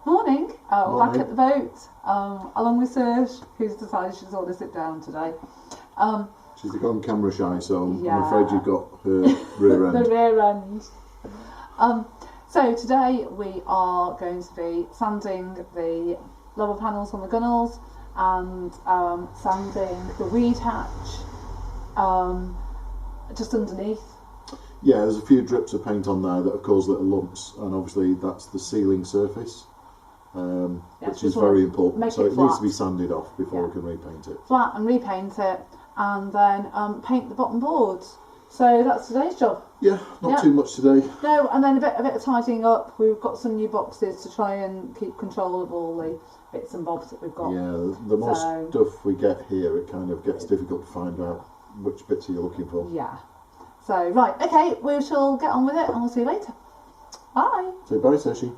Morning. Back Morning. at the boat, along with Serge, who's decided she's ought to sit down today. She's gone camera shy, so Yeah. I'm afraid you've got her rear end. The rear end. So today we are going to be sanding the lower panels on the gunnels and sanding the weed hatch just underneath. Yeah, there's a few drips of paint on there that have caused little lumps, and obviously that's the sealing surface, which is very important. So it needs to be sanded off before we can repaint it. Flat and repaint it, and then paint the bottom boards. So that's today's job. Yeah, not too much today. No, and then a bit of tidying up. We've got some new boxes to try and keep control of all the bits and bobs that we've got. Yeah, the more stuff we get here, it kind of gets difficult to find out which bits are you looking for. Yeah. So, right, okay, we shall get on with it and we'll see you later. Bye. Say bye, Sashi.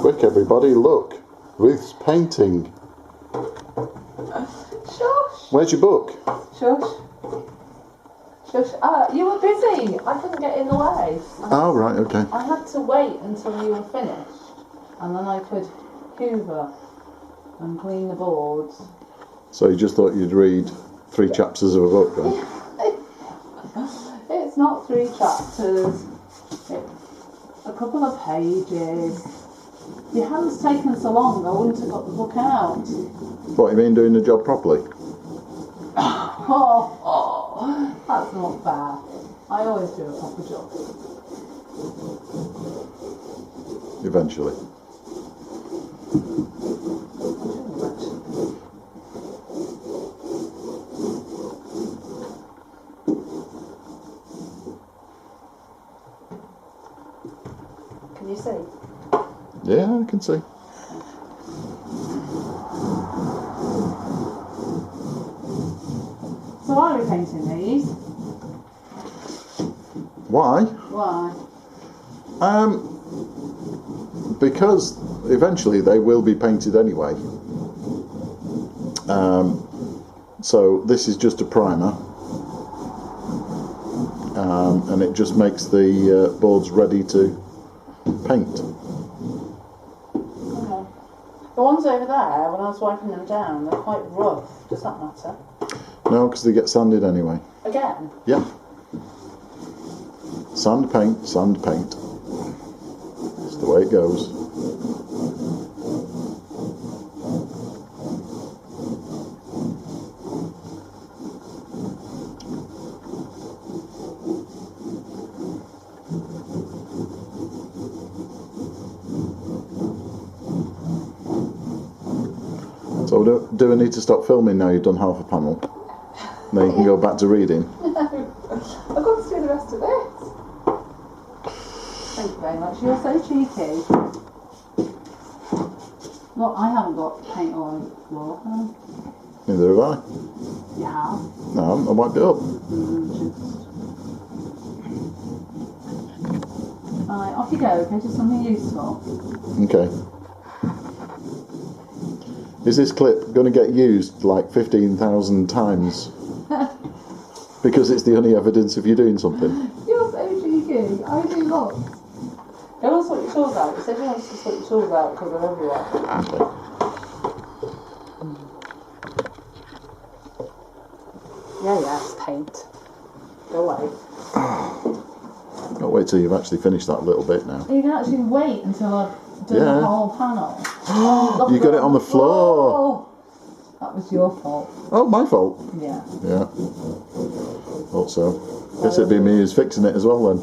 Quick, everybody, look. Ruth's painting. Shush. Where's your book? Shush. Shush. You were busy. I couldn't get in the way. Oh, right, okay. I had to wait until you were finished, and then I could hoover and clean the boards. So you just thought you'd read 3 chapters of a book, then? It's not 3 chapters. It's a couple of pages. Your hand's taken so long, I wouldn't have got the book out. What, you mean doing the job properly? Oh, that's not fair. I always do a proper job. Eventually. Can you see? Yeah, I can see. So why are we painting these? Why? Why? Because eventually they will be painted anyway. So this is just a primer, and it just makes the boards ready to paint. Okay. The ones over there, when I was wiping them down, they're quite rough. Does that matter? No, because they get sanded anyway. Again? Yeah. Sand, paint, sand, paint. That's the way it goes. So do I need to stop filming now you've done half a panel? Now you can go back to reading. No, I've got to do the rest of this. Thank you very much. You're so cheeky. Well, I haven't got paint all on the floor. Neither have I. You have? No, I wiped it up. Right, off you go. Okay, just something useful. Okay. Is this clip going to get used like 15,000 times? Because it's the only evidence of you doing something. You're so cheeky. I do look. Go on, sort your tools out. You said you wanted to sort your tools out because they're everywhere. Okay. Yeah, it's paint. Go away. I'll wait till you've actually finished that little bit now. You can actually wait until I've done the whole panel. You got it on the floor. That was your fault. Oh, my fault. Yeah. Yeah. Thought so. Guess it'd be me who's fixing it as well then.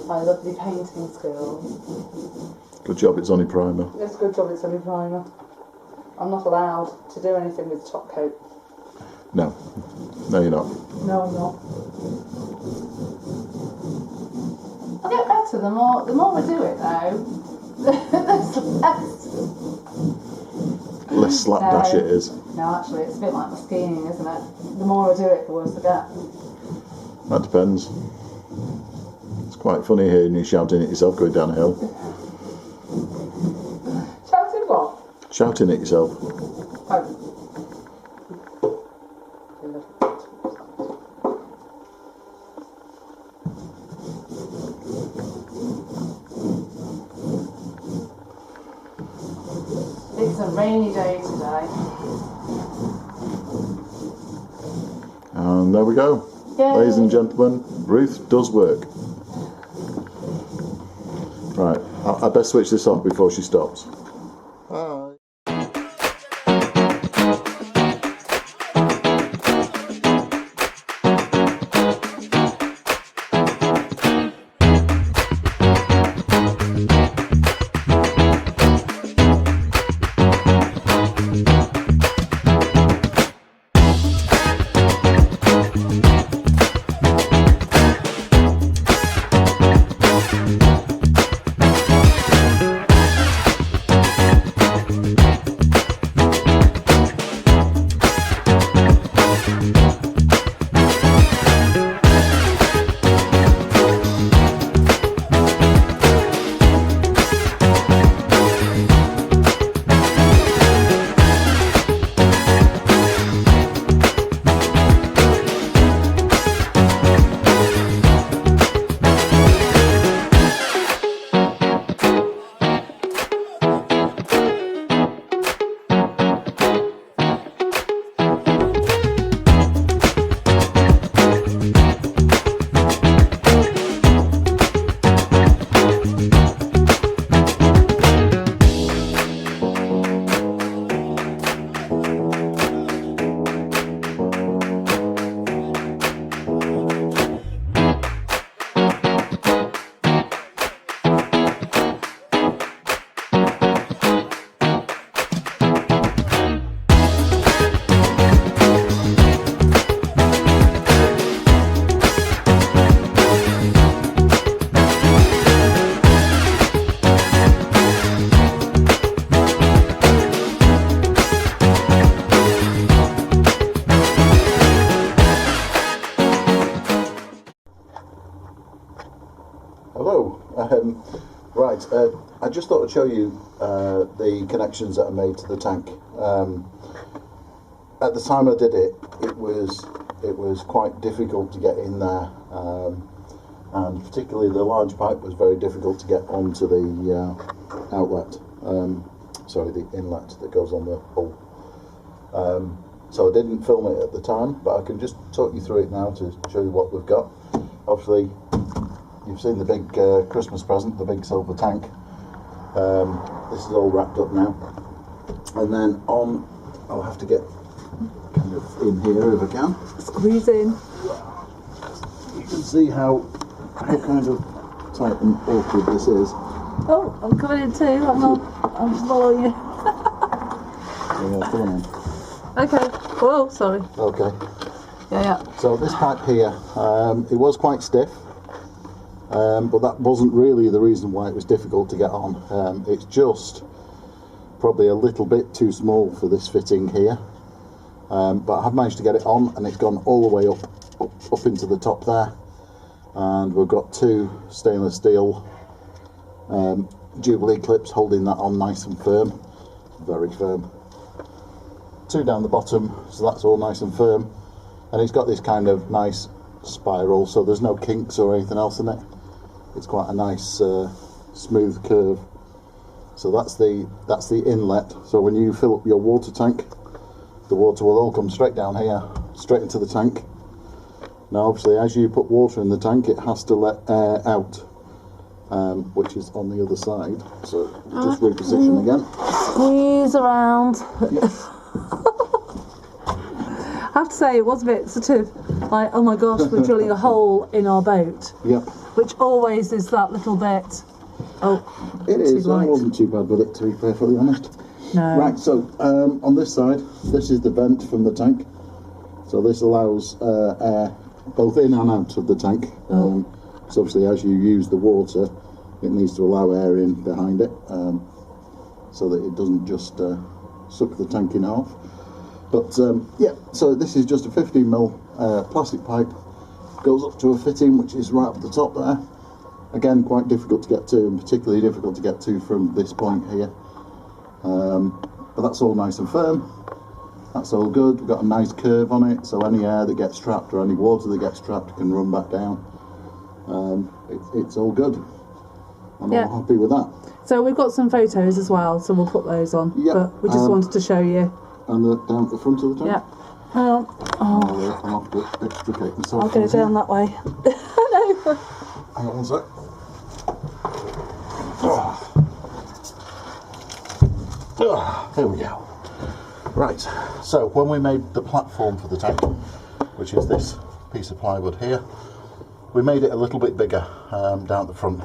My lovely painting skills. Good job it's only primer. It's a good job it's only primer. I'm not allowed to do anything with top coat. No. No, you're not. No, I'm not. I'll get better the more we do it though. Less slapdash it is. No, actually it's a bit like the skiing, isn't it? The more I do it, the worse I get. That depends. It's quite funny hearing you shouting at yourself going down a hill. Shouting what? Shouting at yourself. Oh. It's a rainy day today. And there we go. Yay. Ladies and gentlemen, Ruth does work. Right, I best switch this off before she stops. Bye. Hello. Right, I just thought I'd show you the connections that I made to the tank. At the time I did it, it was quite difficult to get in there, and particularly the large pipe was very difficult to get onto the outlet. Sorry, the inlet that goes on the hull. So I didn't film it at the time, but I can just talk you through it now to show you what we've got. Obviously, you've seen the big Christmas present, the big silver tank. This is all wrapped up now. And then on, I'll have to get kind of in here if I can. Squeeze in. You can see how kind of tight and awkward this is. Oh, I'm coming in too. I'm following you. Yeah, come on. Okay. Whoa, sorry. Okay. Yeah. So this pipe here, it was quite stiff, but that wasn't really the reason why it was difficult to get on. It's just probably a little bit too small for this fitting here, but I have managed to get it on, and it's gone all the way up into the top there, and we've got two stainless steel Jubilee clips holding that on nice and firm, very firm. Two down the bottom, so that's all nice and firm, and it's got this kind of nice spiral, so there's no kinks or anything else in it. It's quite a nice smooth curve. So that's the inlet. So when you fill up your water tank, the water will all come straight down here, straight into the tank. Now obviously as you put water in the tank, it has to let air out, which is on the other side. So just reposition again. Squeeze around. Yep. I have to say, it was a bit sort of like, oh my gosh, we're drilling a hole in our boat. Yep. Which always is that little bit. Oh, it is. I wasn't too bad with it, to be perfectly honest. No. Right, so on this side, this is the vent from the tank. So this allows air both in and out of the tank. So obviously as you use the water, it needs to allow air in behind it, so that it doesn't just suck the tank in half. But yeah, so this is just a 15mm plastic pipe, goes up to a fitting which is right up the top there. Again, quite difficult to get to, and particularly difficult to get to from this point here. But that's all nice and firm. That's all good. We've got a nice curve on it, so any air that gets trapped or any water that gets trapped can run back down. It's all good. I'm all happy with that. So we've got some photos as well, so we'll put those on. Yep. But we just wanted to show you. And down at the front of the tank? Yeah. Hang on. Oh. I'll have to extricate myself. I'll go down that way. No. Hang on one sec. There we go. Right, so when we made the platform for the tank, which is this piece of plywood here, we made it a little bit bigger down at the front.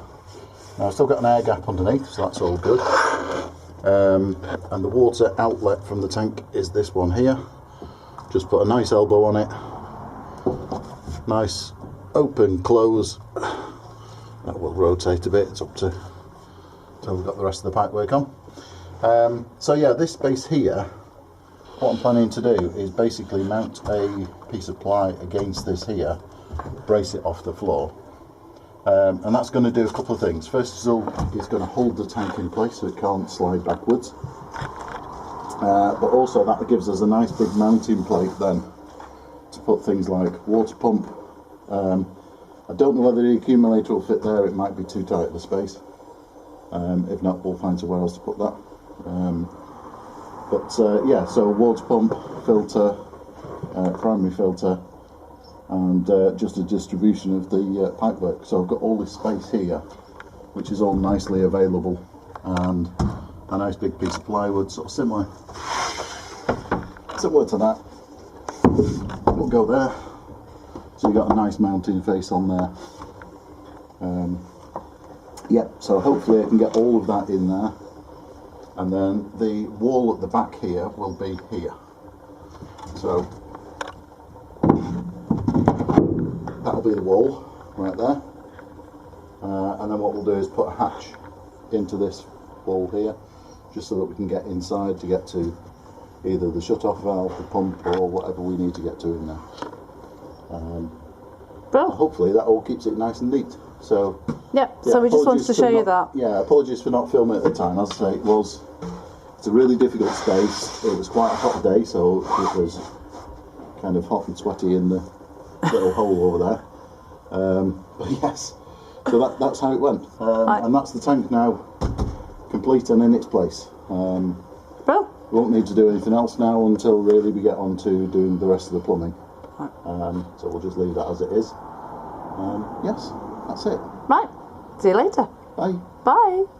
Now I've still got an air gap underneath, so that's all good. And the water outlet from the tank is this one here. Just put a nice elbow on it. Nice open, close. That will rotate a bit, it's up to till we've got the rest of the pipe work on. So yeah, this space here, what I'm planning to do is basically mount a piece of ply against this here, brace it off the floor. And that's going to do a couple of things. First of all, it's going to hold the tank in place so it can't slide backwards. But also that gives us a nice big mounting plate then to put things like water pump. I don't know whether the accumulator will fit there, it might be too tight of a space. If not, we'll find somewhere else to put that. Yeah, so water pump, filter, primary filter, and just a distribution of the pipework. So I've got all this space here, which is all nicely available, and a nice big piece of plywood, sort of similar to that. We'll go there. So you've got a nice mounting face on there. Yep, so hopefully I can get all of that in there, and then the wall at the back here will be here. So that'll be the wall right there, and then what we'll do is put a hatch into this wall here, just so that we can get inside to get to either the shut-off valve, the pump, or whatever we need to get to in there. Hopefully that all keeps it nice and neat. So Yep, so we just wanted to show you that. Yeah, apologies for not filming at the time. As I say, it's a really difficult space. It was quite a hot day, so it was kind of hot and sweaty in the little hole over there. But yes, so that's how it went. And that's the tank now complete and in its place. Well, we won't need to do anything else now until really we get on to doing the rest of the plumbing. So we'll just leave that as it is. Yes, that's it. right. See you later. Bye. Bye.